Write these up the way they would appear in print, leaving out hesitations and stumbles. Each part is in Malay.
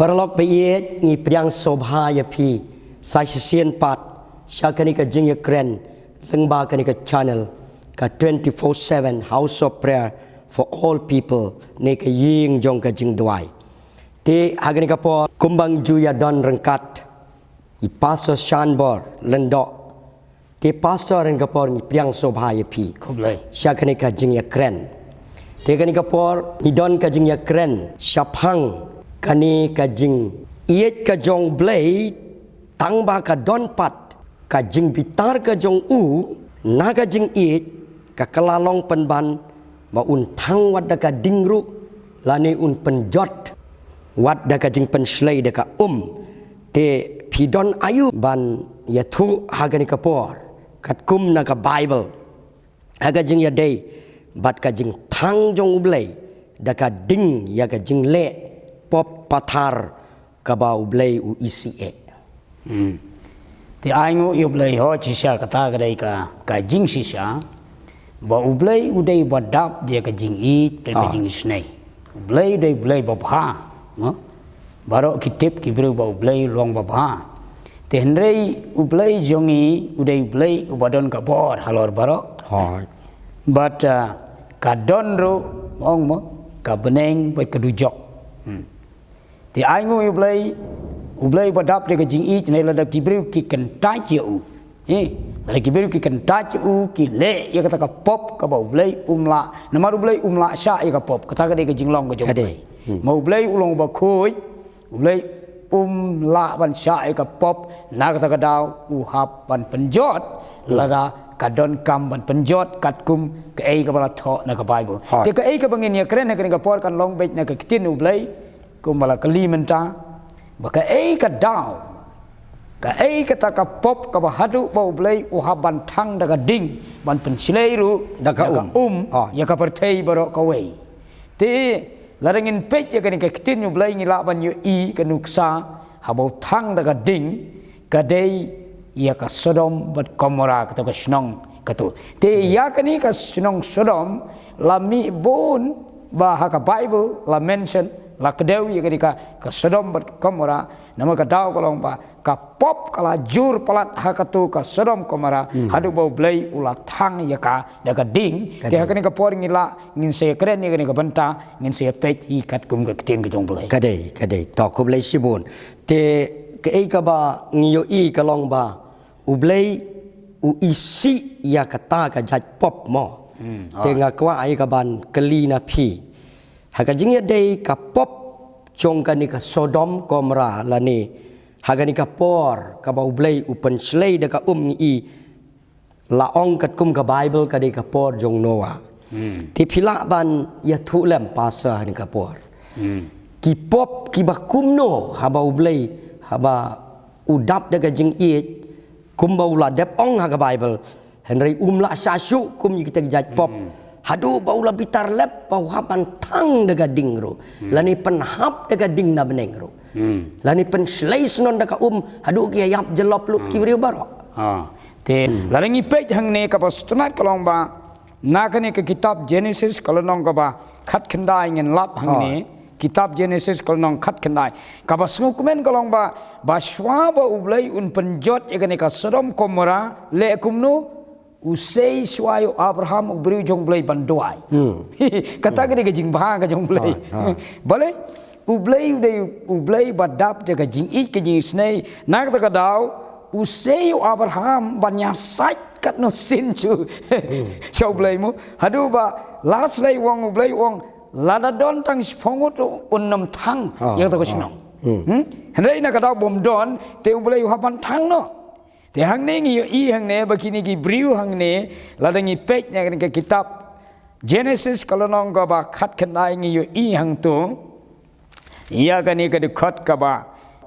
Perlok peiet ngi priang sobhaya pi sai sien pat syakani ka jing ya kren lengba kani ka channel ka 24/7 house of prayer for all people ne ka ying jong ka jing dwai te hagani ka po kumbang juya don rengkat i pastor Shanbor lendo te pastor ren ka por ngi priang sobhaya pi Kublai. syakani ka jing ya kren te kani ka por ni don ka jing ya kren syapang kani ka jing iet ka jong blai tang ba ka don pat ka jing bitar ka jong u na ka jing iet ka kalalong penban ba un thang wat da ka dingru lani un penjot wat da ka jing pen slay da ka te pidon ayu ban ya thu hagani ka por kat kum na ka bible haga jing ya dei bat ka jing thang jong blai da ka ding ya ka jing le pop pathar kabau blai u ECA. Ti aingu yu blai ho chisha kata kadai ka jing shisha ba u blai u dei badap dia ka jing it ka jing snei. Blai dei blai ba bha no baro kitip ki bru ba u blai long ba bha. Ti hendrei u blai jongi u dei blai u badon ka bor halor baro. Hai. But ka don ro ong mo ka beneng ba ka dujok. Ti aingu ublay badap de jing ich nei la kibriu ki kentai u la kibriu ki kentai u ki le ya kata ka pop ka ba ublay umla namar ublay umla sha ya ka pop kata ka de jing long ka jong ma ublay ulong ba khoi ublay umla ban sha ya ka pop na kata ka daw u hap ban penjot la da ka don kam ban penjot kat kum ka ei ka bala tho na ka bible te ka ei ka bangin ya kren na ka por kan long bet na ka tin ublay kumala kalimenta baka ei ka daw ka ei ka ta ka pop ka bahadu ba ublay uhaban thang daga ding ban pensleiru daga ya ka pertei baro ka wei te larangin pet ya ka ni ka tin ublay ngila ban yu i ka nuksa habau thang daga ding ka dei ya ka Sodom bat Gomora ka ka snong ka tu te ya ka ni ka snong Sodom la mi bon ba ha ka bible la mention la kedeu ya ka Sodom bat Gomora nama ka daw kolong ba ka pop kala jur palat hakatu ka Sodom Gomora hadu bau blai ula thang ya ka daga ding te hakani ka por ngila ngin se kren ni ka banta ngin se pech hi kat kum ka tin ka jong blai kadai to ko blai sibun te ke ei ka ba ngiyo i ka long ba u blai u isi ya ka ta ka jaj pop mo te nga kwa ai ka ban kali na phi haga jing ya dei ka pop chong ka ni ka Sodom Gomora la ni haga ni ka por ka ba ublei upen slay da ka i la ong kat kum ka bible ka dei ka por jong Noah ti phila ban ya thu lem pasa ni ka por ki pop ki ba kum no ha ba ublei ha ba udap da ka jing i kum ba ula dep ong ha ka bible henry la sasu kum yi kita jaj pop hadu baula bitar lep bau hapan thang daga dingro lani penhap daga ding na benengro lani pen slice non daga hadu kia yap jelop lu kibriu baro te larangi pej hang ne ka pastunat kolong ba na kane ka kitab Genesis kolong ka ba khat khandai ngen lap hang ne kitab Genesis kolong khat khandai ka ba sngu kumen kolong ba shwa ba ublai un penjot ya kane ka Sodom Gomora le kumnu usai suayo Abraham uberi jong blai banduai kata ke dia jing bah ke jong blai boleh ublai badap jaga jing ik ke jing snei nak ta daw usai Abraham banya sait kat no sin chu so blai mu hadu ba last lay wong ublai wong lada don tang spongut unnam thang yang ta ko sinong hendai nak daw bom don te ublai haban thang no te hang ne ngi i hang ne bakini ki briu hang ne ladangi pech nya ka kitab Genesis kalonong ka ba khat khanai ngi i hang tu ia ka ni ka de khat ka ba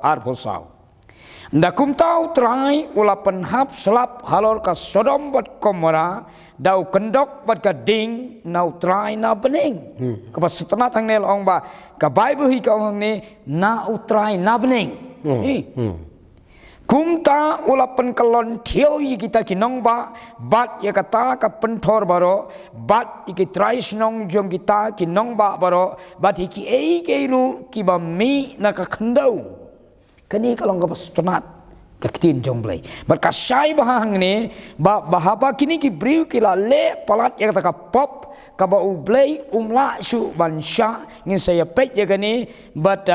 ar phosau ndakum tau trai ula penhap selap halor ka Sodom bat Gomora dau kendok bat ka ding nau trai na bening ka ba setana hang ne long ba ka bible hi ka hang ne na utrai na bening kumta ulapan kalon thiau yi kita kinong ba bat ya kata ka penthor baro bat ki trais nong jom kita kinong ba baro bat ki ei keiru ki ba mi na ka khandau kani kalong ka pastonat ka kitin jong blai bat ka sai bahang ni ba bahaba kini ki briu ki la le palat ya kata ka pop ka ba ublai umla su bansha ngin saya pet ya kani bat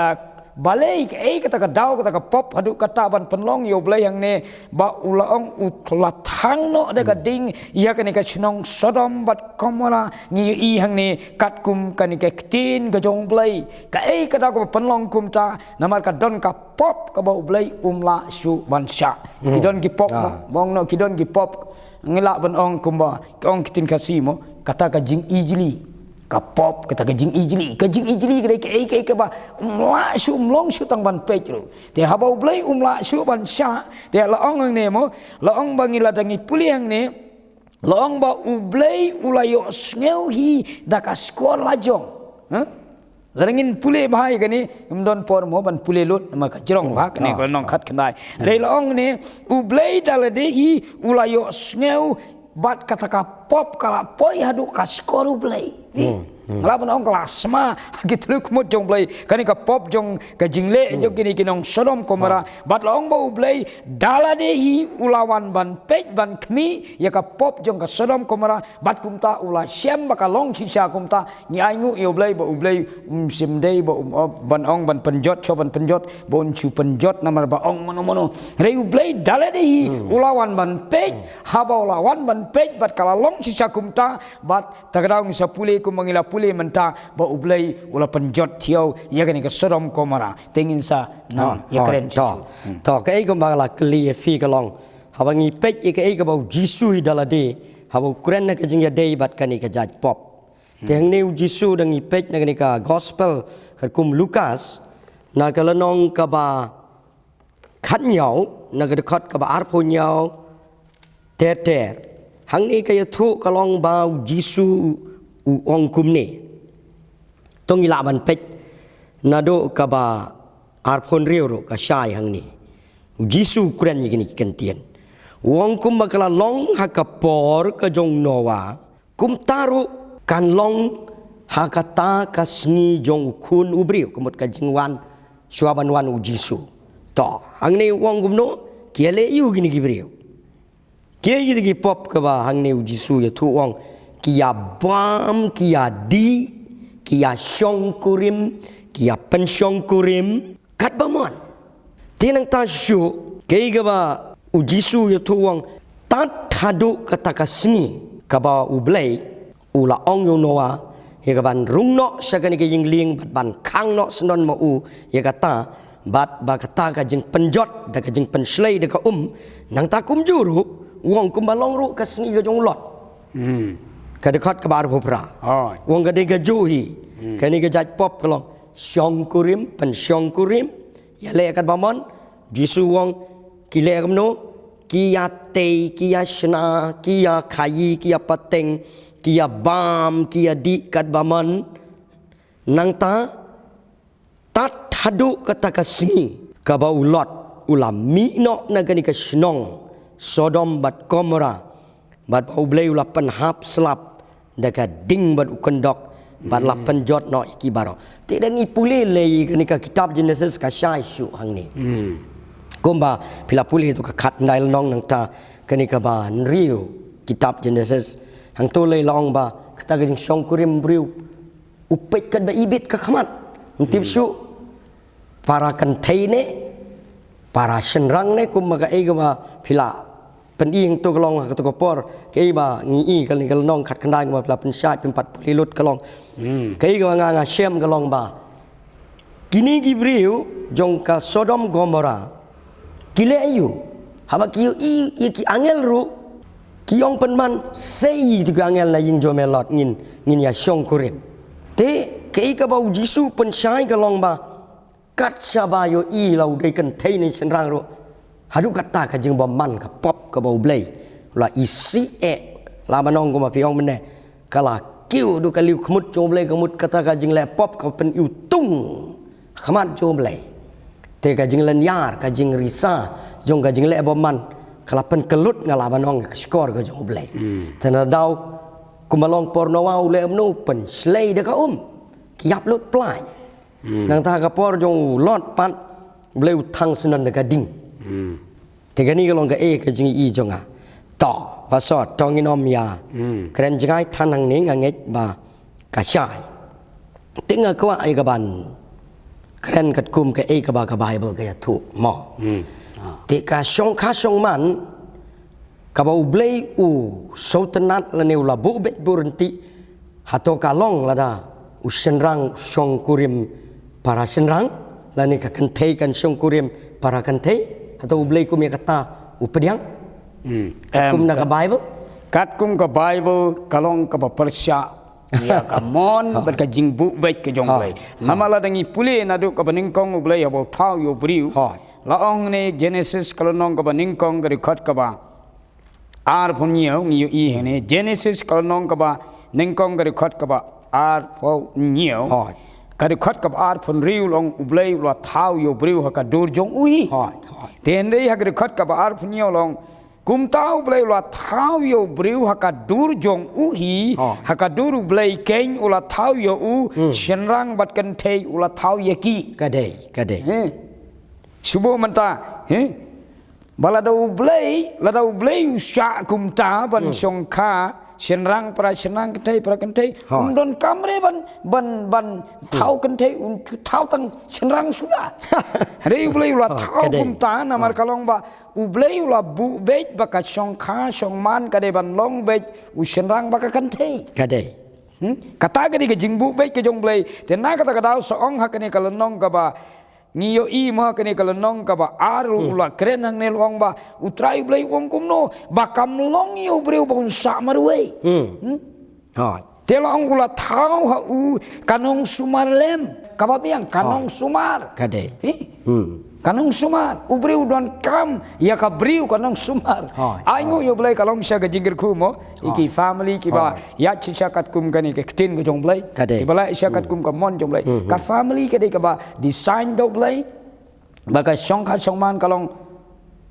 balai ke kata ka dau kata ka pop hadu kata ban penlong yo blai yang ne ba ulaong utlatang no de ka ding ya kani ka chnong Sodom bat Gomora ngi i hang ne kat kum kani ka tin ka jong blai ka kata ko penlong kum ta namar ka don ka pop ka ba blai umla su bansha kidon ki pop bong no kidon ki pop ngila ban ong kum ba ong kitin kasimo kata ka jing ijli kapop kata kajing ijli ke ba umla su umlong su tang ban petro te habau blai umla su ban sha te laong ang ne mo laong bangila dangi puliang ne laong ba ublai ulayo sneu hi daka sekolah jong Larangin pule bahai kani umdon por mo ban pule lut maka jerong ba kani ko nong khat kanai re laong ne ublai daladehi ulayo sneu bat kata ka pop kala poi hadu ka skoru blai ngala ong kelas ma gitu kumut jong blai kani ka pop jong ka jingle jong kini kinong Sodom Gomora bat laong bau blai dala dehi ulawan ban pej ban kmi ya ka pop jong ka Sodom Gomora bat kumta ula syam baka long sisa kumta nyangu yo blai bau blai simdei bau ban ong ban penjot so ban penjot bon chu penjot namar ba ong mono re blai dala dehi ulawan ban pej haba ulawan ban pej bat kala long sisa kumta bat tagadang sa pule kum mangila pule menta ba ublai ula penjot thiau ya kani ka Sodom Gomora tengin sa na ya keren to ka ko mala kli fi ka long habangi pej ka ka ba Jisu dala de habu kren na ka jing ya dei bat kani ka jaj pop teng new Jisu dang i pej na kani ka gospel ka kum Lukas na ka lanong ka ba khat nyau na ka khat ka ba ar pho nyau ter hang ni ka ya thu ka long ba Jisu ong kum ni tong ila ban pej nado ka ba arphon riu ka shai hang ni Jisu kren ni kini kentien wong kum makala long hakapor ka jong nowa kum taru kan long hakata kasni jong kun ubriu kumut ka jingwan suaban wan Jisu to hang ni wong kum no kiale yu gini gibriu kia gini pop ka ba hang ni Jisu ya thu wong kia bam, kia di, kia syongkurim, kia pensyongkurim, kat bamon. Tinang tasyu, kaya ba Jisu ya tuwang tat hadu kata kasni kaba ublay ula ong yung noa ya kaban rung no sa kani kaying ling bat ban kang no senon mo u ya kata bat ba kata ka jing penjot da ka jing penslay da ka nang takum juru wong kumbalong ru kasni ka jong lot kadekat kabar bopra wong gade gajuhi kani gajat pop kalong syongkurim pen syongkurim ya le kat bamon Jisu wong kile kamno kia te kia shna kia khayi kia pateng kia bam kia di kat bamon nang ta tat hadu kata kasni ka ba ulot ulam mi no na kani ka snong Sodom bat Gomora bat bau blei ula penhap selap daka ding bat ukendok bat la penjot no iki baro tidak ngi puli lei kani ka kitab Genesis ka syai su hang ni kumba pila puli tu ka khat nai nong nang ta kani ka ba riu kitab Genesis hang tu lei long ba kata ka jing song kurim riu upet kan ba ibit ka khamat tip su para kan thei ne para senrang ne kumba ka e ba pila penting tu kalong kata kopor kei ba ngi kali kalong khat kandai ma pla pen syat pen 40 lut kalong kei ga nga syem kalong ba kini gibriu jong ka Sodom Gomora kile ayu haba kiu i ki angel ru ki ong penman sei tu angel la ying jomelot ngin ya syong kurim te kei ka ba Jisu pen syai kalong ba kat sabayo i lau dei kan thei ni senrang ru hadu kata ka jing man ka pop ka bau blai la isi la manong ko ma piong mene kala kiu du ka liu khmut jo blai khmut kata ka jing le pop ka pen yu tung khmat jo blai te ka jing len yar ka jing risa jong ka jing le boman kalapan kelut ngalaban ong ka skor ka jong blai tena dau kumalong pornowa ule amnu pen slay de ka kiap lut plai nang ta ka por jong lot pat blai thang sinan de ka ding te ka ni ka long ka ka jing i jong a to pasot tong inom ya kren jangai thanang ni nganget ba ka chai tinga kwa ai ka ban kren kat kum ka ka ba ka bible ka ya thu mo ti ka song kha song man ka ba ublei u sultanat la neu la bu be buranti hato ka long la da u senrang song kurim para senrang la ni ka kentei kan song kurim para kentei hato ublei kum ya kata u pediang kum na ka bible kat kum ka bible kalong ka ba persya ya kamon ber ka jingbu baik ke jong blai namala dangi pule na du ka baningkong ublai abo thau yo briu la ong ne Genesis kalonong ka baningkong ga record ka ba ar phunyo ngi i hene Genesis kalonong ka ba ningkong ga record ka ba ar pho nyo ka record ka ba ar phun riu long ublai la thau yo briu ha ka dur jong ui ten rei ha record ka ba ar phunyo long kum tau blai la thau yo briu ha ka dur jong u hi ha ka dur blai keng ula thau yo u shenrang bat kan thei ula thau ye ki ka dei subo manta bala dau blai usha kum ta ban song kha shenrang para shenrang kan thei para kan thei don kamre ban thau kan thei thau tang shenrang suda rei blai la thau kum ta namar kalong ba ublei ula bu bet baka song kha song man ka de ban long bet u shenrang baka kan thei ka dei kata ka di ka jingbu bet ke jong blai ten na kata ka dau soong hakane kalonong ka ba ngiyo i ma kane kalanong ka ba aru ula kren hang nel ong ba utrai blai ong kumno bakam long yo breu bon sa marwe tela ong ula thau ha u kanong sumar lem kababiang kanong sumar kade kanong sumar ubreu don kam ya ka breu kanong sumar ai ngo yo blai kalong sha ga jingir khumo iki family ki ba ya chi shakat kum kani ke tin go jong blai ki bala shakat kum ka mon jong blai ka family ke de ka ba design do blai ba ka song kha song man kalong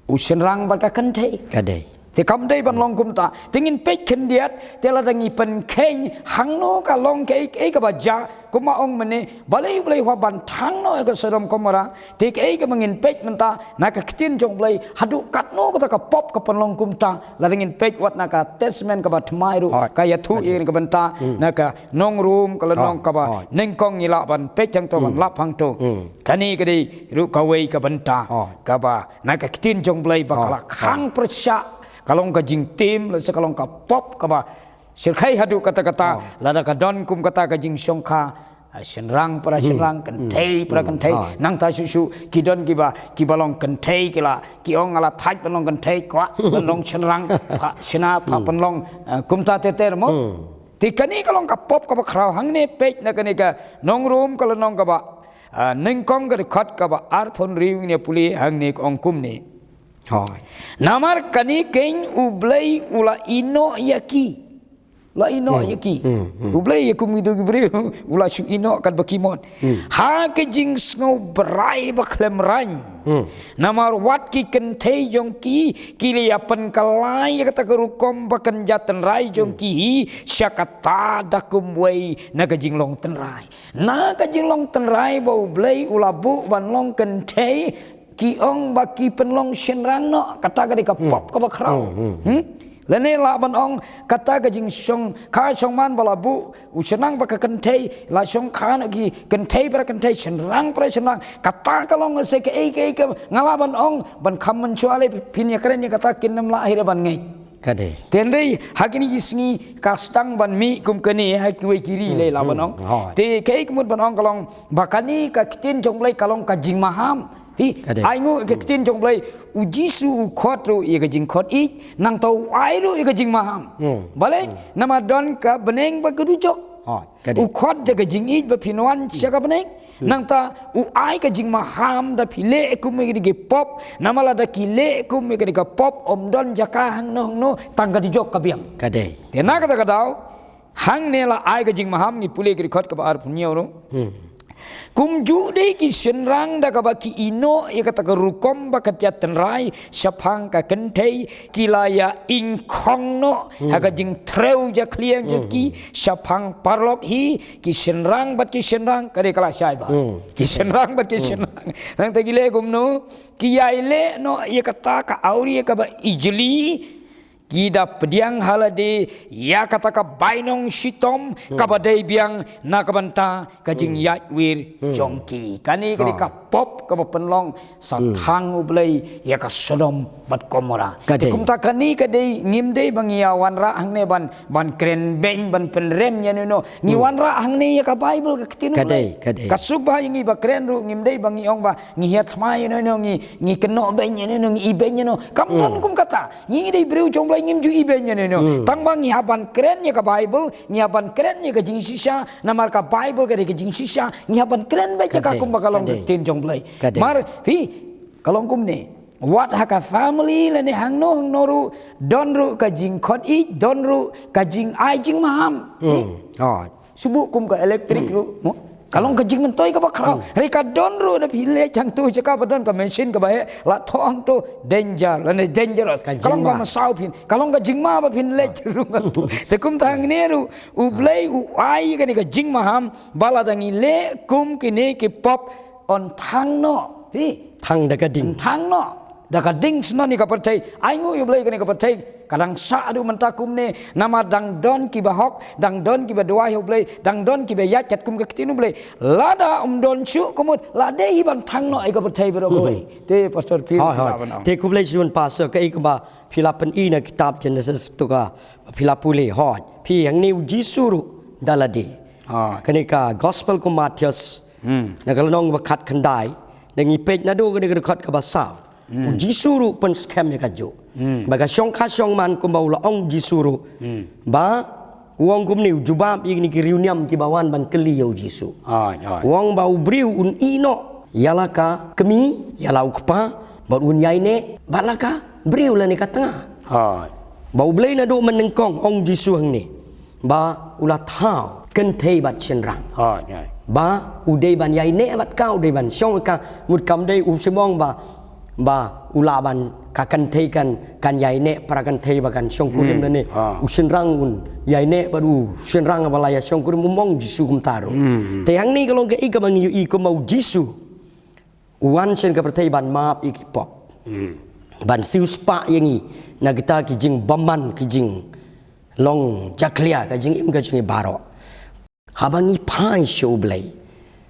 usen rang ba ka kan thei kade te kam dei ban long kum ta tingin pe khen diat te la dangi pen khen hang no ka long ke ka ba ja kuma ong mene balai blai wa ban thang no ka seram komara te ke ka mangin pe menta na ka ktin jong blai hadu kat no ka pop ka pan long kum ta la dangin pe wat na ka testament ka ba thmai ru ka ya thu e ka banta na ka nong room ka la nong ka ba neng kong ni la ban pe chang to ban lap hang to kani ka di ru ka wei ka banta ka ba na ka ktin jong blai ba kala khang persya kalong ka jing tim la kalong ka pop ka ba sirkhai hadu kata-kata lada ka don kum kata ka jing songkha senrang para senrang kan thei para kan thei nang ta su ki don ki balong kan thei kila ki ong ala thaj balong kan thei kwa balong senrang pha sina pha balong kum ta te ter mo ti kani kalong ka pop ka ba khrau hang ne pe na kani ka nong room kala nong ka ba ning kong ga khat ka ba ar phon riu ne puli hang ne ong kum ne namar kani ken ublai ula ino yaki la ino yaki ublai yakum itu gibre ula su ino kat bakimon ha ke jing snow brai baklem ran namar wat ki ken thei jong ki le apan kalai kata kerukom bakan jatan rai jong ki syakata dakum wei naga jing long ten rai naga jing long ten rai ba ublai ula bu ban long ken thei ki ong baki penlong shenrang no kata ka di ka pop ka ba krau lene la ban ong kata ka jing song kha song man bala bu u shenang ba ka kan thei la song kha na ki kan thei ba kan thei shenrang pra shenrang kata ka long se ke ke ngala ban ong ban kham man chwale pin ya kren ya kata kin nam la ahira ban ngai kade tendei hakini isngi kastang ban mi kum kani ha kiwe kiri le la ban ong te ke kumut ban ong kalong bakani ka kitin jong lai kalong ka jing maham ai ngu ke tin jong blai ujisu khot ru ye ke jing khot I nang tau ai ru ye ke jing maham bale nama don ka beneng ba kudu jok u khot de ke jing I ba pinwan sia ka beneng nang ta u ai ka jing maham da phile ku me ke pop namala da kile ku me ke pop om don jaka hang no tang ka di jok ka biang kade te na ka da dau hang ne la ai ka jing maham ni pule ke khot ka ba ar punyo ro Kum ju dei ki senrang da ka ba ki ino ya kata ka rukom ba ka tia tenrai sapang ka kentei kilaya ing khong no ha ka jing treu ja kliang je ki sapang parlok hi ki senrang bat ki senrang ka de kala sai ba ki senrang bat ki senrang nang ta gile kum no ki yai le no ya kata ka auri ka ba ijli Kida pediang halade ya kata ka bainong sitom kabadai biang nakabanta kajing yatwir jongki kani kini ka pop ka penlong satang ublay ya ka Sodom bat Gomora tikum ta kani kadai ngimdei bangiawan ra hangne ban kren beng ban penrem nya no ni wan ra hangne ya ka Bible ka ketinu kadai kasubah ngi ba kren ru ngimdei bangiong ba ngi hiat mai no ngi keno beng nya no ngi ibeng nya no kampan kum kata ngi dei breu jong ngim ju ibenya neno tang bang ngihaban kerennya ke Bible ngihaban kerennya ke jing sisa namar ka Bible ke jing sisa ngihaban keren baca ka kum bakalong tin jong play mar fi kalong kum ne wat haka family lene hang noru donru ka jing khot I donru ka jing ai jing maham subuh kum ka elektrik ru kalong ka jing mentoi ka bakrau reka donru na pile chang tu jaka badon ka machine ka bae la thong tu danger lane dangerous kalong ba masau pin kalong ka jing ma ba pin le ru tu te kum tang neru u blai u ai ka ni ka jing maham bala dangi le kum ki ne ki pop on thang no pi thang da ka ding thang no da ka ding sno ni ka pertai ai ngu u blai ka ni ka pertai kadang sa adu mentakum ne nama dang don ki bahok dang don ki badwa hu blai dang don ki be ya chat kum ka kitinu blai lada don chu kumut lade hi ban thang no ai ka pertai bro koi te pastor pi te kublai sun pastor ka ikba philapan I na kitab Genesis tu ka philapule hot phi yang new jisuru dalade kanika gospel ku Matius na kalong ba khat khandai nangi pej na do ka ni khat ka basa jisuru pen scam ya kajo baga syong ka syong man ko baula ong jisuru ba wong kum ni jubab igni ki reuniam ki bawan ban keli yo jisu wong bau briu un ino yalaka kemi yalau kpa ba un yaine balaka briu la ni ka tengah bau blei na do menengkong ong jisu hang ni ba ula thao ken thei bat senrang ba udei ban yaine bat kau dei ban syong ka mut kam dei semong ba ulaban kakan theikan kan yaine parakan thei bakan songkurim nani usenrang un yaine baru senrang balaya songkurim mumong jisu kum taro te hang ni kalong ke I ka mangi I ko mau jisu wan sen ka perthei ban map I ki pop ban siu spa yangi na kita ki jing baman ki jing long jaklia ka jing im ka jing baro habangi pai show blai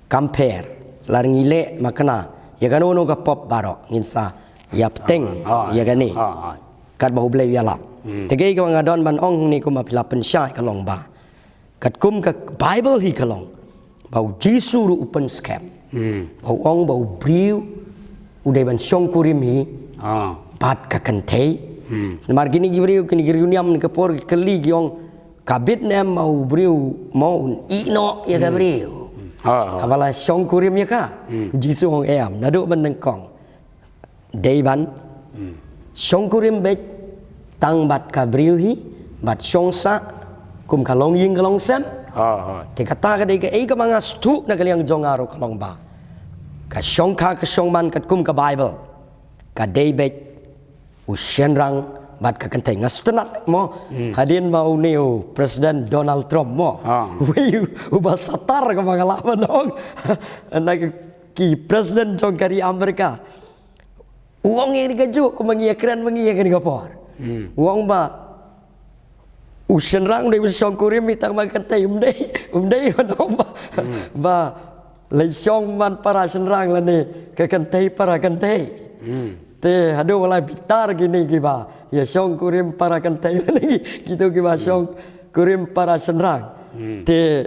compare larngi le makana ya kan ono ka pop baro nginsa yap teng ya kan ni kat bau blai yalam tegei ka ngadon ban ong ni ko ma pila pensyai kalong ba kat kum ka Bible hi kalong bau jisu ru open scam bau ong bau briu udai ban syong kurim hi pat ka kan thei mar gini gibriu kini reuniam ni ka por keli gi ong kabit nem mau briu mau ino ya ka briu abala syong kurim ya ka jisu hong em nadu ban nengkong dei ban syong kurim bet tang bat ka briu hi bat syong sa kum kalong ying kalong sem te kata ka dei ka ei ka mga stu na kaliang jongaro kalong ba ka syong ka syong man kat kum ka Bible ka dei bet usyenrang bat ka kentay ngastenat mo hadin mau neo Presiden Donald Trump mo we ubasatar ka mga laban dong anak ki Presiden jong kari Amerika uang yang dikaju ko mangiakran mangiakan kapor uang ba usenrang de usong kurim mitang magkantay umdai ba leisong man para senrang lani ka kantay para kantay te hado wala bitar gini kiba ya syong kurim para kantay lagi gitu kiba syong kurim para senrang te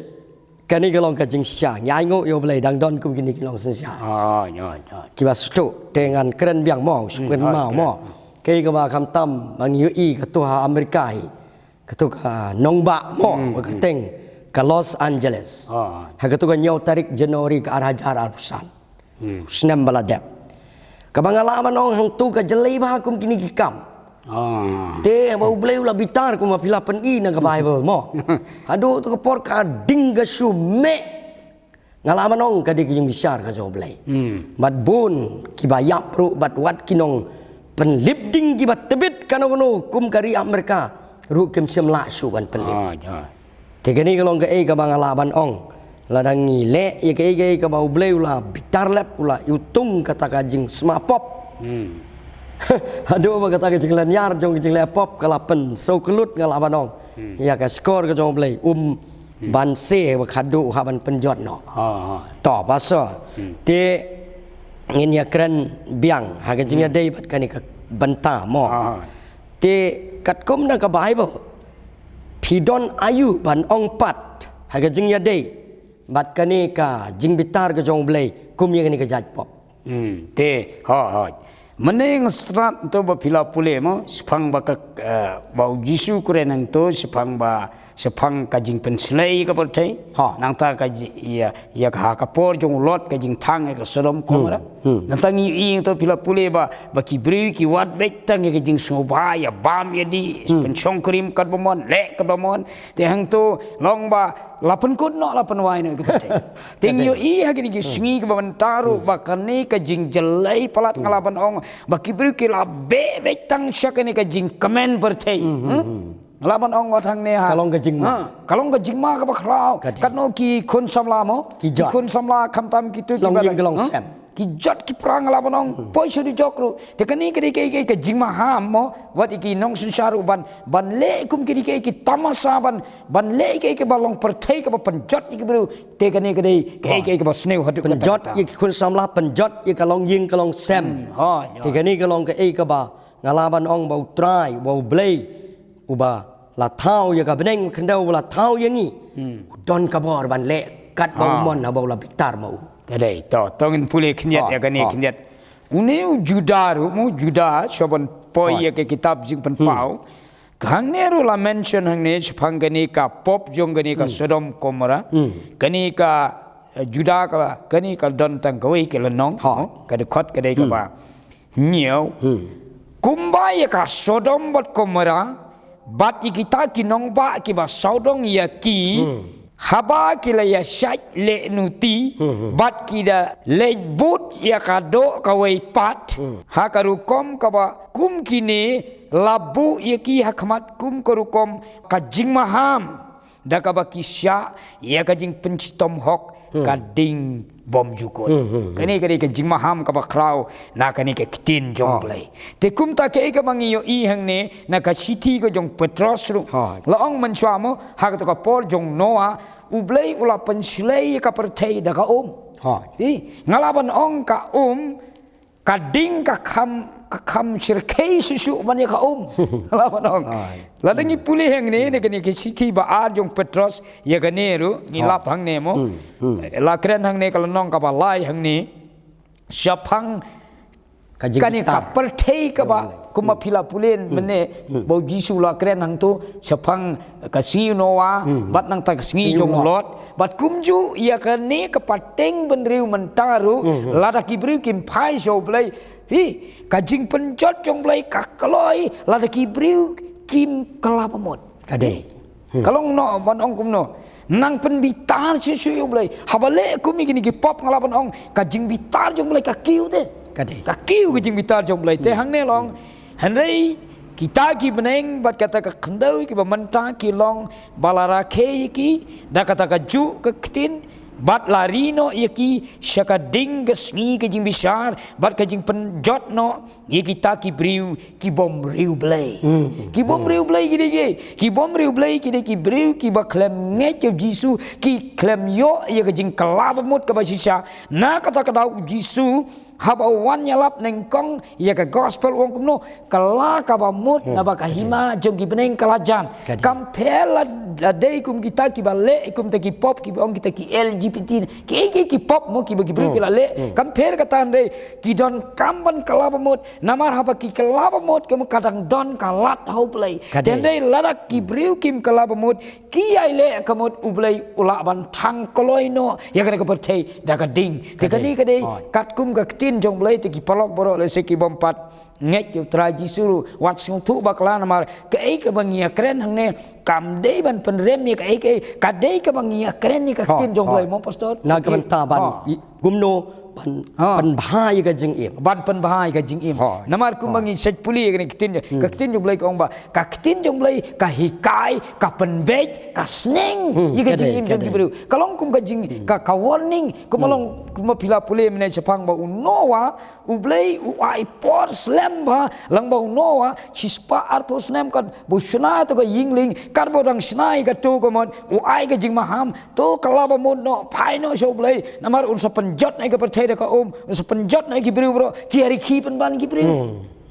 kani kalong kajing sia nyai ngo yo blai dang don kum gini kalong sia kiba stu dengan keren biang mo suken mau mo kai ka ba kham tam bang yu I ka tu ha Amerika hi ka tu ka nongba mo ka teng ka Los Angeles ha ka tu ka nyau tarik Januari ka Hajar Al-Husain snem baladep kabangalaman ong hang tu ka jelai ba kum kini kikam te bau bleu la bitar kum philapan I na ka Bible mo ado tu ka por ka ding ga sume ngalaman ong kadi kijing bisyar ka joblay bat bun kibayap ru bat wat kinong penlibding kibat tebit kano kum kari Amerika ru kem semla su ban penlib tegani kalong ka ka ngalaman ong ladang ngile ya ka bau blay ula bitar lep ula utung kata kajing smapop aduh ba kata kajing lanyar jong kajing lepop kalapen so kelut ngalaman ong ya ka skor ka joblay ban se ba khadu ha ban penjot no to paso te ngin ya kren biang ha ka jing dei bat kani ka banta mo te kat kum na ka bible pidon ayu ban ong pat ha ka jing ya dei bat kani ka jing bitar ka jong blai kum ya kani ka jaj pop te Meneng strat to ba pila pule mo sepang ba ka bau jisu kurenang to sepang kajing penslei ka pertai nang ta ka ya ka por jong lot kajing thang ka sodom komara nang tang i to pila pule ba kibri ki wat bek tang ka jing soba ya bam ya di penchong krim kat bomon le kat bomon te hang to long ba lapan kut no lapan wai no ka pertai ting yo i ha ki singi ka ban taru ba kani ka jing jelai palat ngalaban ong baki beri kila be tang syakani ka jing kamen bertei laban ong watang ne ha kalong ka jing ma ka bakrau katno ki kun samla mo ki kun samla khamtam ki tu ki gelong sem ki jot ki prang laban ong poi suri jokru te kani ke ka jing ma ham mo wat ki nong sun sharu ban le kum ki ki tamasa ban le ke balong pertei ka panjot ki bru te kani ke ba sneu hadu penjot ki kun samla penjot ki kalong ying kalong sem te kani kalong ka ba ngalaban ong bau try bau blay uba la thau ya ka beneng khendau la thau yangi don ka bor ban le kat bau mon na bau la bitar mau kadai to tongin pule khinyat ya kani khinyat uneu judaru mu juda soban poi ya ke kitab jing pen pau khang ne ru la mention hang ne chphang gani ka pop jong gani ka sodom komora gani ka juda ka gani ka don tang koi ke lanong ka de khot ka dei ka ba nhiều kumbai ka sodom bot komora bat kita ki nong ba ki ba sodong ya ki haba ki la ya shat le nuti bat ki da le but ya ka do ka wei pat ha ka ru kom ka ba kum ki ne labu ya ki hakmat kum ka ru kom ka jing maham da ka ba ki sya ya ka jing pencitom hok ka ding bom jukot kani ka jing maham ka ba krau na kani ka kitin jong play te kum ta ke ka mangi yo i hang ne na ka city ko jong petros ru la ong man chwa mo ha ka ka por jong noa u blai ula penslei ka perthei da ka ngalaban ong ka ka ding ka kham shirkei susu man ya ka ngalaban ong la dangi puli hang ne kani ke city ba ar jong petros ya ka ne ru ni lap hang ne mo la kren hang ne ka nong ka ba lai hang ne syapang kani ka perthei ka ba kuma pila pulen mene bau jisu la kren hang tu syapang ka sinowa bat nang tak sngi jong lot bat kumju ya ka ne ka pateng benriu mentaru la da kibru kim phai so blai ka jing penjot jong blai ka kaloi la da kibru kim kelapamot kade kalong no ban ong kum no nang pen bitar susu yo blai habale kumi gini ki pop ngalapan ong ka jing bitar jong blai ka kiu te kade ka kiu ka jing bitar jong blai te hang ne long hanrei kita ki beneng bat kata ka khendau ki ba manta ki long balara ke ki da kata ka ju ka ktin bat larino yaki syakading gesngi ke jing bisar bat ke jing penjot no ye kita ki briu ki bom riu blai ki bom riu blai ki bom riu blai ki briu ki ba klem nge ke jisu ki klem yo ye ke jing kelab mut ke basisa na kata kata jisu haba wan nyalap neng kong ye ke gospel wong kumno kala ka ba mut na ba kahima jong ki beneng kalajan kampela dei kum kita ki ba le kum te ki pop ki ong kita ki LGBT ki pop mo ki bagi beri le compare kata ande ki don kamban kalabamut namar haba ki kalabamut kamu kadang don kalat hau play dende ladak ki briu kim kalabamut ki ai le kamut ublai ula ban thang koloino ya kana ka perthei da ka ding te kani ka dei kat kum ka tin ketin jong belai te ki palok borok le se ki bompat nget jo traji suru wat sung tu bakla namar ke ai ke bangia keren hang ne kam dei ban penrem ni ke ai ka dei ke bangia keren ni ka ketin jong belai mo pastor na ka ban ta ban gumno ban bahai ka jing im ban pan bahai ka jing im namar kumbangi set puli ka ketin jong belai ka ong ba ka ketin jong belai ka hikai ka penbej ka sneng ye ka jing im jong bru kalong kum ka jing ka warning kumalong kuma pila puli mene sepang ba unowa u belai u ai por slam ba lang ba unowa chispa ar por slam ka bu shna to ka yingling kar bo rang snai ka tu ko mon u ai ka jing maham to kala ba mon no phai no so belai namar un sa panjot nai ka percaya ka sa penjot na ki bro ki hari ki pen ban ki bro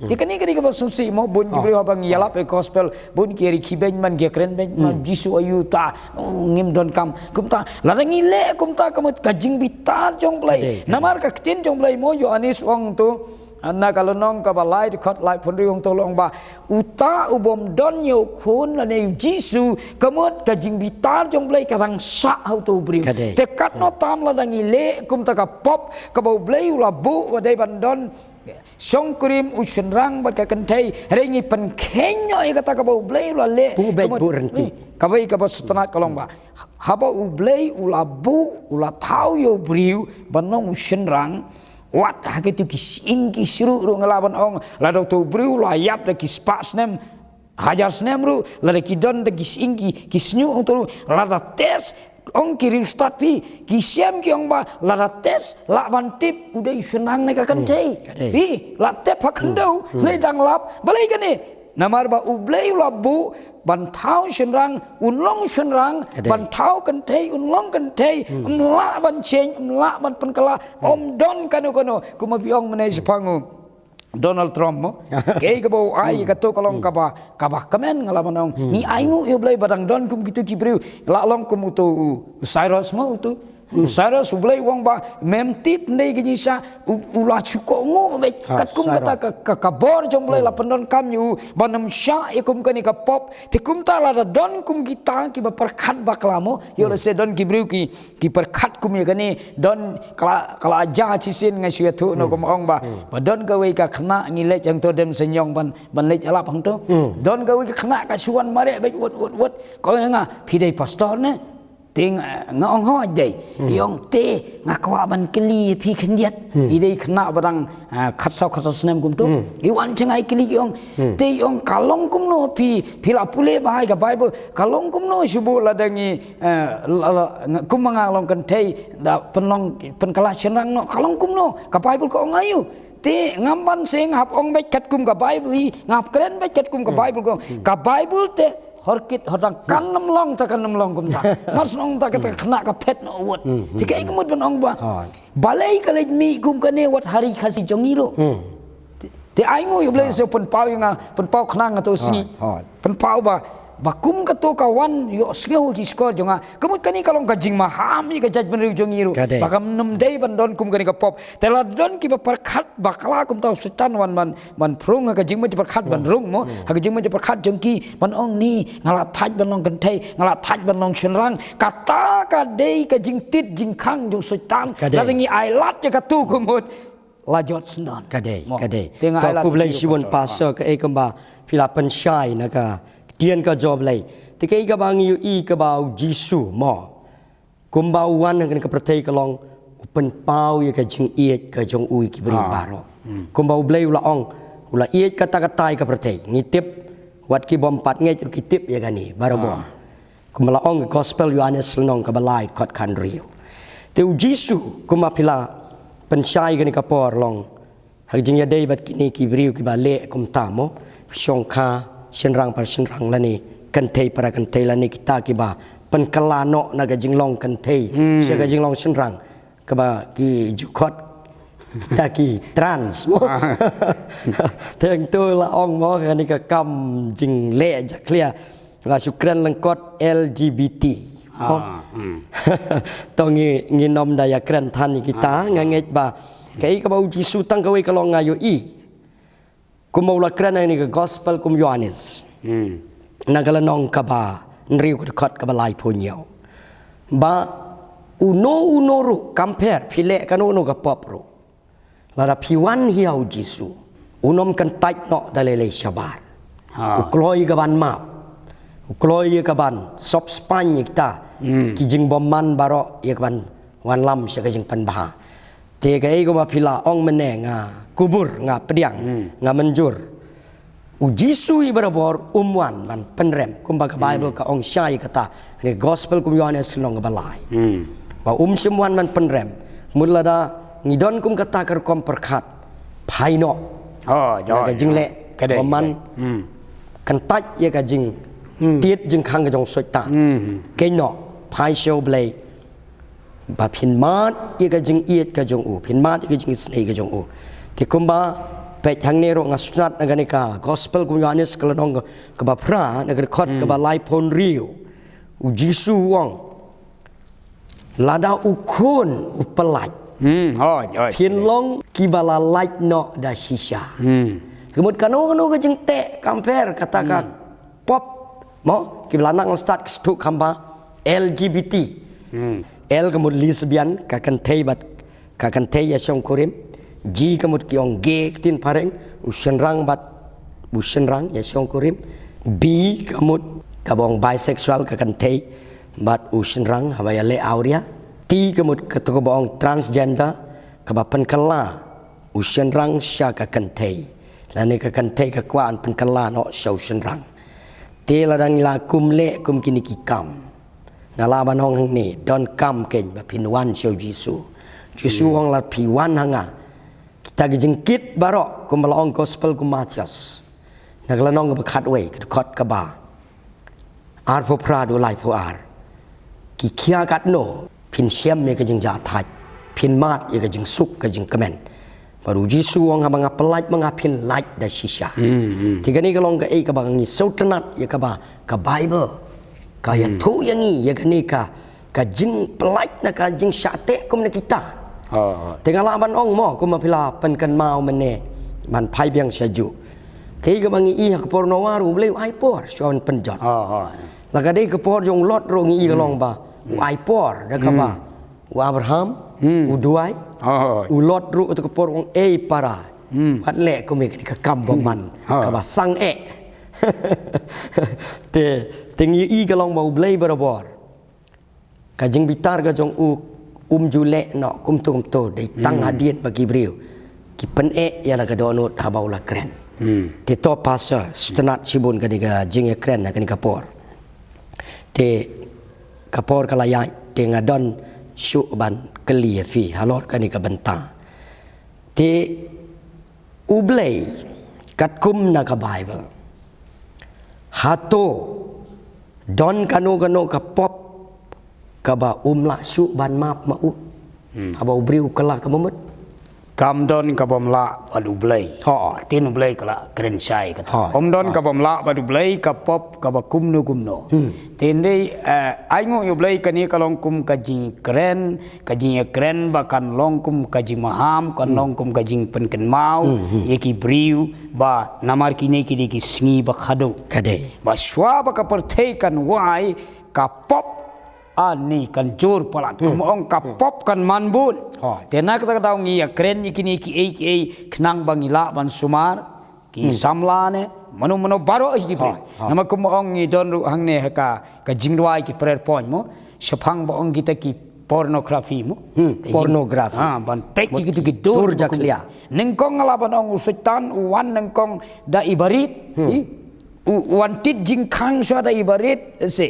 ti kani ka susi mo bon ki bro abang yalap e gospel bon ki hari ki ben man ge keren ben man jisu ayu ta ngim don kam kumta larangi le kumta kamut kajing bitar jong play namar ka tin jong play mo yo anis wong tu anna kalau nong ka balai khot lai phun riung tolong ba uta ubom don yo khun la ne jisu kamut kajing bitar jong play ka rang sa hau tu bri te kat no tam la dangi le kum ta ka pop ka bau blei la bu wa dai ban don song krim u rang bat ka kan thai rengi pan khen yo ka ta ka bau blei la le bu bet bu renti ka bai ka bas tanat kolong ba haba u blei u la bu u la thau yo briu ban nong u rang wat hake tu kising kisru ru ngelaban ong la do tu bru la yap de kispa snem hajar snem ru la de kidon de kising kisnyu ong tu la da tes ong kiri ustad pi kisem ki ong ba la da tes la ban tip udai senang ne ka kan tei pi la tep hakan do le dang lap balai kan ni namar ba ublei la bu ban thau senrang unlong senrang ban thau kan thei unlong kan thei la ban chen la ban penkala om don kanu kuma biong menai sepangu Donald Trump mo kei ka bau ai ka to kalong ka ba kamen ngalaban ong ni aingu yo blai badang don kum kitu kibriu la long kum tu Cyrus mo tu Cyrus ublai wong ba mem tip nei gi sa ula chuko ngo be kat kum kata ka bor jong blai la pendon kam yu banam sha e kum kani ka pop te kum ta la don kum kita ki ba perkhat baklamo yo le se don kibriu ki perkhat kum ye kani don kala ja chi sin ngai sia thu no kum ong ba don ka wei ka khna ngi le jang to dem senyong ban le alap hang to don ka wei ka khna ka suan mare be wot ko nga phi dei pastor ne ting ngong ho dei yong te ngakwa ban keli phi khndiat I dei khna badang khat sau snem kum tu I wan chengai keli yong te yong kalong kum no phi la pule bahai ka bible kalong kum no subu la dangi kum manga long kan thei da pen kala chenrang no kalong kum no ka bible ko ngayu te ngamban sing hap ong bet kat kum ka bible ngap keren bet kat kum ka bible ko ka bible te horkit hodang kanam long kum ta mas nong ta kena ka pet no wat tikai kemut ban ong ba balai kalej mi kum kane wat hari khasi jongiro te aingo yo blai so pen pau nga pen pau khna nga to si pen pau ba bakum ka to kawan yo skeu ki skor jonga kemut kani kalong ka jing maham I ka judgment ri jongiru bakam num dei ban don kum kani ka pop tela don ki ba perkhat bakala kum tau setan wan man prung ka jing ma perkhat ban rung mo ka jing ma perkhat jongki ban ong ni ngala thaj ban long kan thai ngala thaj ban long chenrang kata ka dei ka jing tit jing khang jo setan la ngi ai lat ka tu kumut la jot snon kadai to ku blai siwon pastor ka ekamba philapan shai na ka tian ka job lai te kai ka bang yu I ka bau jisu mo kum bau wan kan ka prathai ka long pen pau ye ka jing iet ka jong ui ki bri baro kum bau blai la ong ula iet ka ta ka tai ka prathai ngi tip wat ki bom pat ngai ki tip ye gani baro bo kum la ong gospel Yohanes nong ka balai kot kan rio te u jisu kum phila pen shai kan ka por long ha jing ya dei bat ki ni ki bri ki ba le kum ta mo shong kha senrang par senrang lani kan thei para kan thei lani kita ki ba pen kalano na ga jinglong kan thei se ga jinglong senrang ka ba ki jukot kita ki trans mo theng tu la ong mo ka ni ka kam jing le ja clear la sukran langkot LGBT to ngi nom da ya kran than ni kita nganget ba kai ka ba jisu tang ka we ka long ayo I kumau la kran ni ka gospel kum Yohanes nagala nong ka ba nriu ka khot ka ba lai phunyo ba uno ru compare phile ka no ka pop ru lada piwan hiau Jisu unom kan tait no dalele syabar ukloi ka ban map ukloi ka ban sop spany kita kijing bomman baro ya ka ban wan lam sya ka jing pan baha te ka ei ko ma pila ong mene nga kubur nga pediang nga menjur Jisu ibarabor umwan ban penrem kumbaga Bible ka ong syai kata ni gospel kum Yohanes long balai ba semwan ban penrem mulada ngidon kum kata ker kom perkat phaino ka jing le man kan tat ya ka jing tiet jing khang ka jong soita ke no phai show blay ba phin mat ya ka jing iet ka jong u phin mat ka jing snei ka jong u ti kumba pe thang ne ro ngasnat naganika gospel kum Yohanes kalanong ka ba pra nagar khot ka ba lai pon riu Jisu wong lada ukun upelaj phiên long kibala light no da shisha kemud kanu ka jeng te compare kata ka pop mo kibala nang start stu kamba LGBT L kemud lesbian ka kan thei bat ka kan thei ya song korim G kemud kiong gay tin pareng usenrang bat usenrang ya song korim B kemud kabong bisexual ka kan thei bat usenrang habaya le auria T kemud ketuk bong transgender kabapan kala usian rang sya ka kantei lani ka kantei ka kwaan pen kala no sya usian rang te ladang la kum le kum kini ki kam ngalaban hong ni don kam ken ba pinwan sya Jisu hong la piwan hanga kita gejengkit barok kum ong gospel kum Matius naglanong ka khat we khot ka ba ar pho pra do lai pho ar ki khia kat no pin siam ya ka jing ja thaj pin mat ya ka jing suk ka jing kemen baru Jisu wong habang apelaj mangapin light da shisha tiga ni kalong ka ei ka bang ni sautanat ya ka ba ka Bible ka ya thu yang ni ya ka ni ka jing pelaj na ka jing syate kum na kita tengah laban ong mo kum apila pen kan mau mene ban phai biang syaju kei ka bang i ka porno waru bleu ai por shon penjot la ka dei ka por jong lot ro ngi kalong ba ai por da ka ba Abraham uduai ulot ru tu kepor ong para pat le ko me ka kam bom man ka ba sang te tengi i galong bau blei barabor ka jing bitar ga jong jule no kum to dei tang hadien bagi briu ki pen ya la ka donut habau la kren te to pasa stenat sibun ka diga jing ya kren na ka ni kapor te kapor kala ya te ngadon syuban kelia fi halor kani ka benta te ublei kat kum na ka Bible hato don kanu ka pop ka ba la syuban map ma aba ubriu kala ka memut kam don ka bom la padu blai tin blai kala kren sai ka om don ka bom la padu blai ka pop ka ba kum no tin dei ai ngo yo blai ka ni kalong kum ka jing kren ba kan long kum ka jing maham kan long kum ka jing pen ken mau ye ki briu ba namar ki ne ki sngi ba khado kade ba shwa ba ka perthei kan wai ka pop ani kan jor palat ong ka pop kan manbun tena kata kata ngi ya kren ikini ki ei knang bangila ban sumar ki samlane manu baro hi bi nama kum ong ngi don ru hangne ka jingdwai ki prayer point mo shapang ba ong kita ki pornography mo pornography ban pek gitu ki dur jaklia nengkong ngalaban ong setan wan nengkong da ibarit wan tit jingkhang so da ibarit se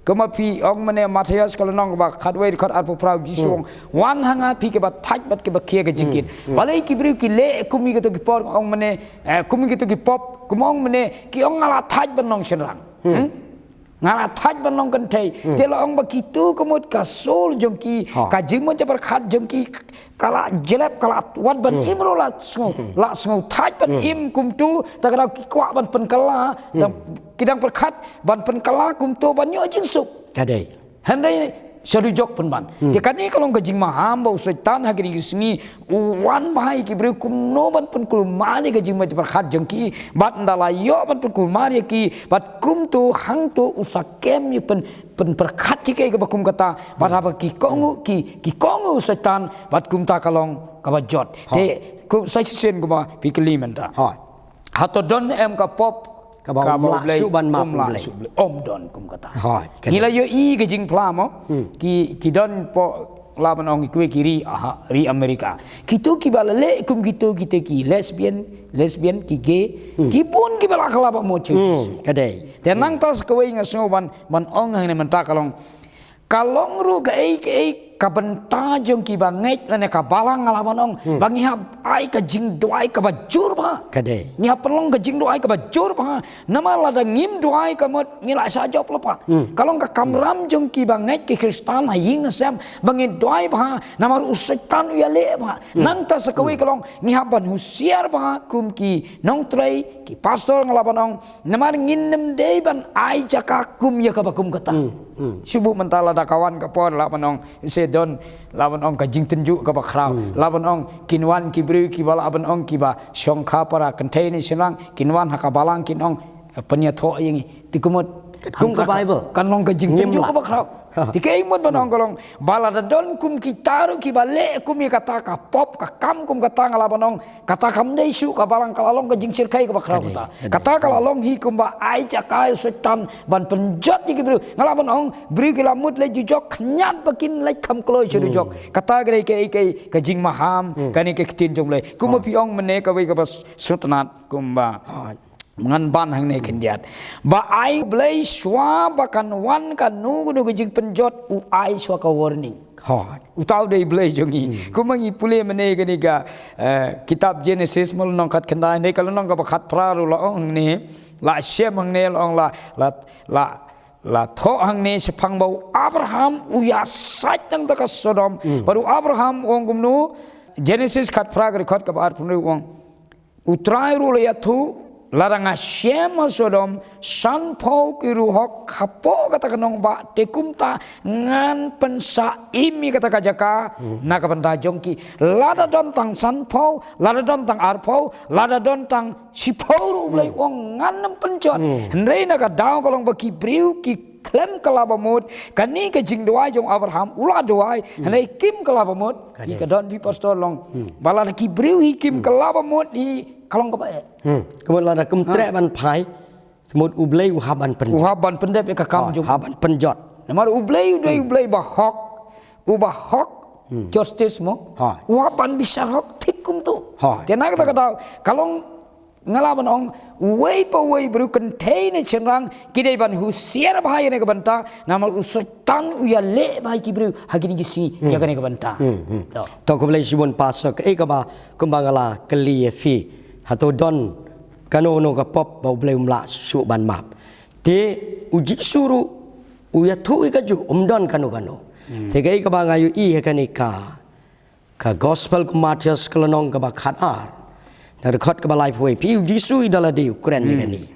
kama pi ong mane Matius kalau nong ba khadwei khad arpo prau Jisu wan hanga pi ke ba thaj bat ke ba khia ke jingkit balai ki briu ki le kumi ke to ki por ong mane kumi ke to ki pop kumong mane ki ong ngala thaj ban nong senrang ngala thaj ban nong kan thei tela ong ba ki tu komot ka sol jong ki ka jingmo jabar khat jong ki kala jelep kala wat ban imro la sngo thaj ban im kum tu takra ki kwa ban pen kala kidang perkhat ban pen kala kum tu ban nyo jing suk kadai handai Serujok penban. Jika ni kalau gajing maham bau setan hagi ni sengi uwan bahai ki beri kum noban pen kulmari gajing mati berkat jengki bat ndalayo ban pen kulmari ki bat kum tu hang tu usakem ni pen berkat jika ke bakum kata bat apa ki kongu setan bat kum ta kalong kabajot. Te kum sai sen kuma pikeli menta. Hato don em ka pop kabau suban map don kum kata. Nila yo I gajing plamo ki don po laban ong kue kiri ri Amerika. Kita ki balale kum kita ki lesbian ki gay ki pun ki bala kalaba mo chukis. Kadai. Tenang tas kue ngaso ban ong hang ne menta kalong ru gai kabenta jong ki bangai lane kabalang ngalaman ong bangi hab ai ka jing doai ka bajur ba kadai ni pelong ka jing doai ka bajur ba nama lada ngim doai ka mot ngila sa job lepa kalong ka kamram jong ki bangai ki kristan haying sam bangi doai ba nama usetan ya le ba nanta sakawi kalong ni haban husiar ba kum ki nong trai ki pastor ngalaman ong nama nginem dei ban ai jaka kum ya ka bakum kata subuh mentala da kawan ka por laban ong don laban ong ka jing tenju ka bakrau laban ong kinwan kibri ki bala aban ong ki ba songkha para container sinang kinwan hakabalang kin ong penyatho yingi tikumot kum ka Bible kan long ka jing tenju ka bakrau tikai mon banong kolong bala da don kum kitaru ki bale kum ya kata ka pop ka kam kum kata ngalaban ong kata kam dei su ka balang kalalong ka jing sirkai ka bakrau kata kalalong hi kum ba ai cakai setan ban penjat ki bru ngalaban ong bri ki lamut le jujok nyat bakin le kam kloi jujok kata gre ke ka jing maham kani ke tin jong le kum pi ong mene ka we ka bas sutnat kum ba mengan ban hang ne kendiat ba ai blai swa bakan wan kan nu jing penjot u ai swa ka warning utau dei blai jongi kumangi pule mene ke niga kitab Genesis mul nong kat kendai ne kalau nong ka bakat praru la ong ne la shem hang ne ong la tho hang ne sepang bau Abraham u ya sat tang ta ka Sodom baru Abraham ong gumnu Genesis kat pra record ka bar punu ong utrai ru ya thu larang Hashem Sodom san pau kiru hok kapo kata kenong ba tekumta ngan pensa imi kata kajaka nak benda jongki lada don tang san pau lada don tang arpau lada don tang sipau ulai wong ngan pencot hendai nak daw kolong baki briu ki klem kalabamut kani ke jing doai jong Abraham ula doai hendai kim kalabamut ki kadon bi pastor long bala ki briu hi kim kalabamut hi kalong ka bae kemudian ada kemtrek ban pai semut ublei uhaban pendep ka kam jong haban penjot namar ublei bahok ubahok justice mo uhaban bisa hok tikum tu tenang kata kata kalong ngalaban ong way baru container cenrang kidai ban husiar bahaya ne banta namar usetan uya le bahai kibru hagini gisi ya kane banta to ko blai sibon pasok ka ba kumbangala keli fi hato don kano no ka pop bau blai umla su ban map te uji suru uya thu ka ju don kano te ka ba ngayu I ka gospel ku Matius kelonong ka ba khatar na record ka ba live way pi uji su idala de Ukraine ni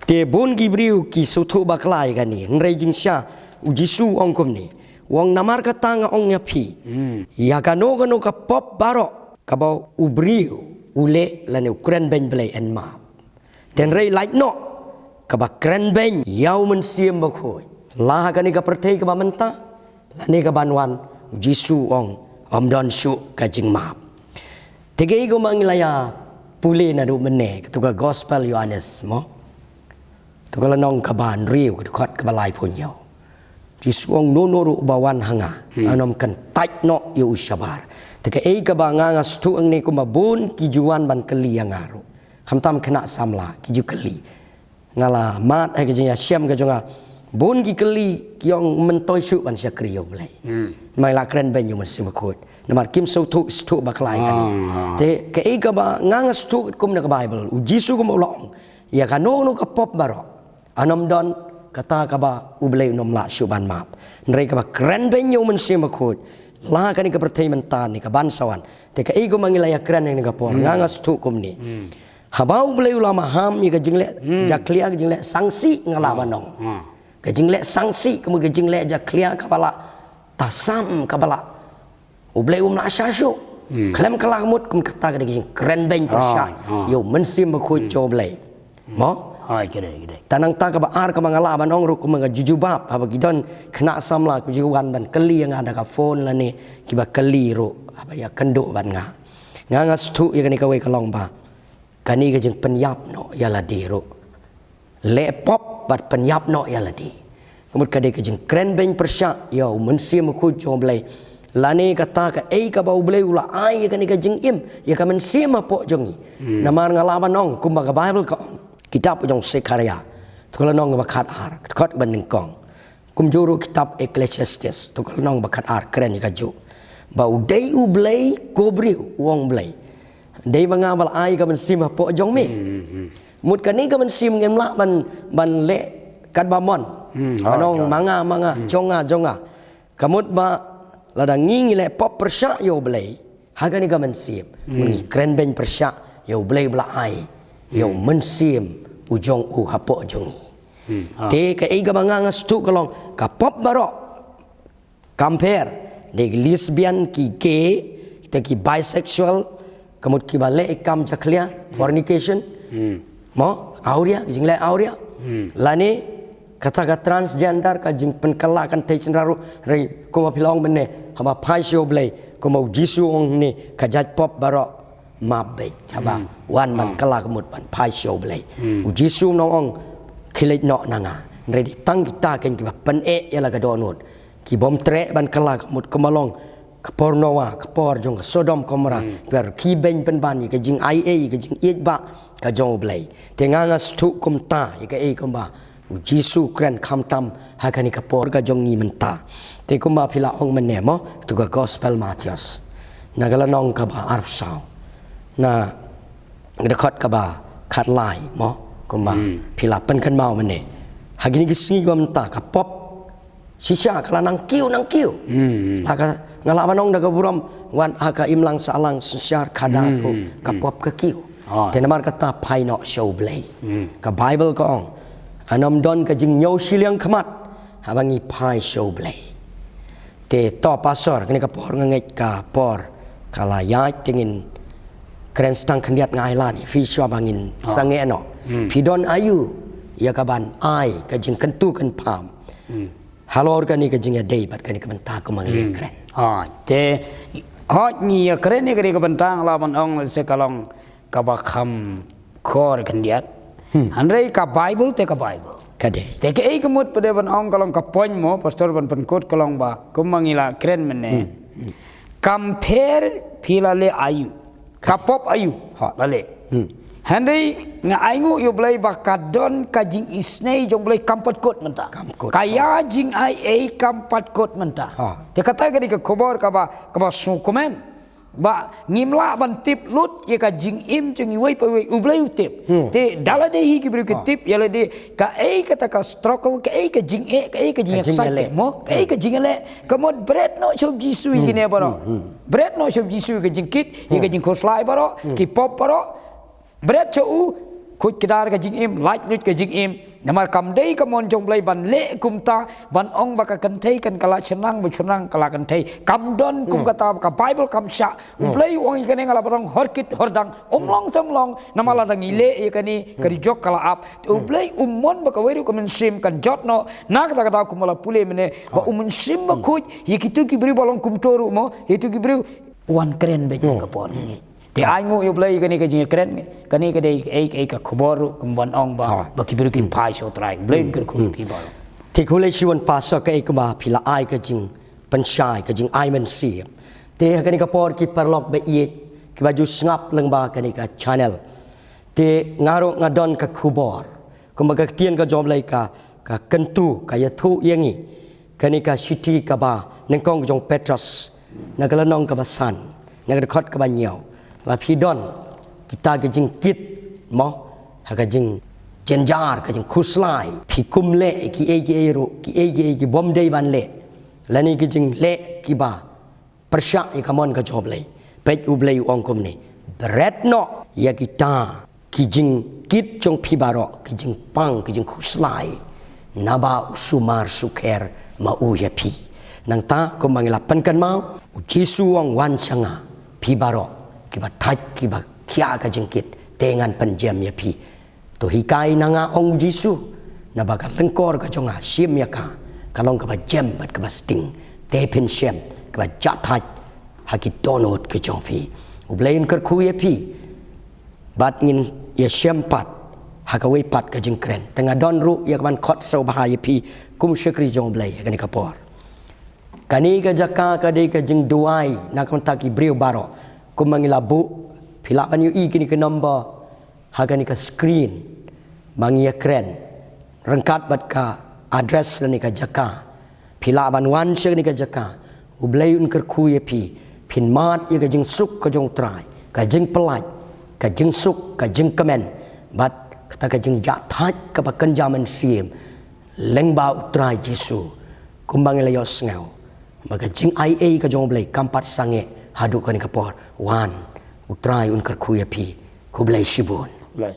te bon gibriu ki suthu ba klai ka ni nrei jing sha uji su ong kum ni wong namar ka tanga ong nya pi ya kano ka pop baro ka ba ubriu ule la ne Ukraine ben blai en ma ten rei like no ka ba kren ben yau men siem ba khoi la ka ni ka perthei ka ba menta la ni ka banwan jisu ong don su ka jing ma tege go mangilaya pule na du mene tu ka gospel Yohanes mo tu ka nong ka ban riu ka khot ka ba lai phun yau jisu ong no ru bawan hanga anom kan tait no yu shabar teka ka ba nga stu ang ne kumabun kijuan ban keli yang ngaru khamtam kena samla kiju keli ngala mat ai kejnya siam ka jonga bun ki keli kyong mentoi su ban sia kriyo blai mai la kren ben yu masim khot namar kim so thu stu baklai kan te ka ba nga stu kum na ka Bible u Jisu kum long ya kano no ka pop baro anom don kata ka ba u blai nom la su ban map nrei ka ba kren ben yu masim khot la kani ka perthai mentan ni ka bansawan te ka ego mangilaya kran ni ka por ngangas tu kum ni habau bleu lama ham ni ka jingle jaklia ka jingle sangsi ngala banong Kajing lek sanksi kemudian kajing lek ja clear kepala tasam kepala ublay nak syasuk klem kelamut kum kata kajing keren beng persyak yo mensim bakut coblay mo kira tanang ta ka ar ka mangala ban ong ru kum ga jujubab ha bagidon kena samla ku juwan ban keli yang ada ka phone la ni kiba keli ru apa ya kenduk ban nga stu ya kani ka we kalong ba kani kajing penyap no ya la di ru lepop bat penyap no ya ladi kemudian kadai kejeng keren beng persyak ya mensia makut jomblay lani kata ka ka bau blay ula ai ka ni kejeng im ya ka mensia mapok jongi nama ngalaman ong kumba ka bible ka kitab jong sekarya tukal nong bakat ar kot ban ningkong kum juru kitab ecclesiastes tukal nong bakat ar keren ka ju bau dei u blay kobri wong blay dei mangabal ai ka mensia mapok jong mi mut kani ka mensim ngem la ban le kat bamon manong manga jonga kamut ba lada ngingi le pop persyak yo blay haga ni ka mensim muni keren ben persyak yo blay bla ai yo mensim ujong u hapok jongi te ka ga manga ngastu kalong ka pop barok compare de lesbian ki gay te ki bisexual kamut ki bale ikam jaklia fornication mo auria jing le auria lani kata transgender ka jing penkala kan te cenraru rei ko ma pilong benne haba pai show blay ko mau jisu ong ni ka jat pop barok mabe haba wan man kala kemut ban pai show blay u jisu no ong khilet no nanga rei tang kita ken ki pen ya la ka donut ki bom tre ban kala kemut ko malong kapor noa kapor jong sodom komora per ki ben pen ban ka jing ia ka jing iet ba ka jong blay tenganga stu kum ta ka kum ba jisu kren kham tam ha ka ni kapor ka jong ni menta te kum ba phila ong men ne mo tu ka gospel Matthias na gala nong ka ba arsau na ngdekhot ka ba khat lai mo kum ba phila pen kan mau men ne ha gini ki singi ba menta ka pop sisya kala nang kiu la ka ngala manong daga buram wan aka imlang salang sesyar kadatu kapop ke kiu tenamar kata paino show blay ka bible ko ong anom don ka jing nyau siliang khamat habangi pai show blay te to pasor kini ka por nget ka por kala ya tingin kren stang khandiat ngai la ni fi swa bangin sange no pidon ayu ya kaban ai ka jing kentu kan pam halor kani ka jing ya dei bat kani ka benta ko mang le kren te ni keren ni kari kebentang lawan ong sekalong kabakam kor kendiat hanrei ka bible te ka bible kade te ke kemut pada ban ong kalong ka poin mo pastor ban penkot kalong ba kumangila keren mene compare pilale ayu kapop ayu lale Henry nga aingu yo blay bakadon kajing isnei jong blay kampat kot menta. Kaya jing ai kampat kot menta. Te kata ka di ka kobor ka ba sukumen. Ba ngimla ban tip lut ye ka jing im jing iwai pa we ublay utip. Te dala de hi ki bru ke tip yala de ka kata ka struggle ka jing ka jing excited mo ka jing le kamot bread no sob jisu gine baro. Bread no sob jisu ka jing kit ye ka jing koslai baro ki pop baro. Berat cau kut kedar ka jing im light nut ka jing im namar kam dei ka mon jong blai ban le kumta ban ong baka kentei kan kala cenang becunang kala kentei kam don kum kata ka bible kam sya blai wong ikane ngala barang horkit hordang omlong tamlong namala dang ile ikani kari jok kala ap blai umon baka weru ka sim kan jotno nak kata kumala pule mene ba sim ba kut yikitu ki beri balong kum toru mo itu ki beri wan keren be ka pon te aingu yo blai kani ka jing keren kani ka dei ka khobor kumban ong ba bakibiru kin pai so trai blai ker khu pi ba te khule shiwan paso ka ba phila ai ka jing pensyai ka jing ai men si te kani ka por ki perlok be ye ki baju ngap leng ba kani ka channel te ngaro ngadon ka khubor kumba ka tien ka jom lai ka kentu ka ya thu yengi kani ka city ka ba nengkong jong Petrus nagalanong ka ba san nagadkhot ka ba nyau la pidon kita ke jing kit mo ha ka jing jenjar ka jing khuslai phi kum le ki ro ki bom dei ban le lani ki jing le ki ba persya i kamon ka job le pet u blei ong kum ni berat no ya kita ki jing kit jong phi baro ki jing pang ki jing khuslai naba sumar suker mau ya pi nang ta ko mangilapan kan mau Jisu ang wan sanga pi baro kiba thaj kiba kya ka jengkit dengan penjam ya pi to hikai nanga ong Jisu na baka lengkor ka jonga sim ya ka kalong ka ba jam bat ka ba sting te pin sem ka ba ja thaj hakit donot ke jong fi ublain kar khu ya pi bat ngin ya sem pat hakawai pat ka jengkren tengah don ru ya kan khot so bahaya pi kum syukri jong blai ka ni kapor kani ka jaka ka de ka jeng duai nak mentaki brio baro ku mangilabu pila ban yu i kini ke number hagani ka screen mangi kren rengkat bat ka address ni ka jaka pila ban wan se ni ka jaka ublai un ker khu ye pi pin mat ye ka jeng suk ka jong trai ka jeng pelaj ka jeng suk ka jeng kemen bat kata ka jeng ja thaj ka ba kan jaman sim leng ba utrai Jisu kumbang layos ngau maka jing IA ka jong blai kampat sange hadu ka ni kapor wan utrai un kar khu ya pi ku blai shibun Lai.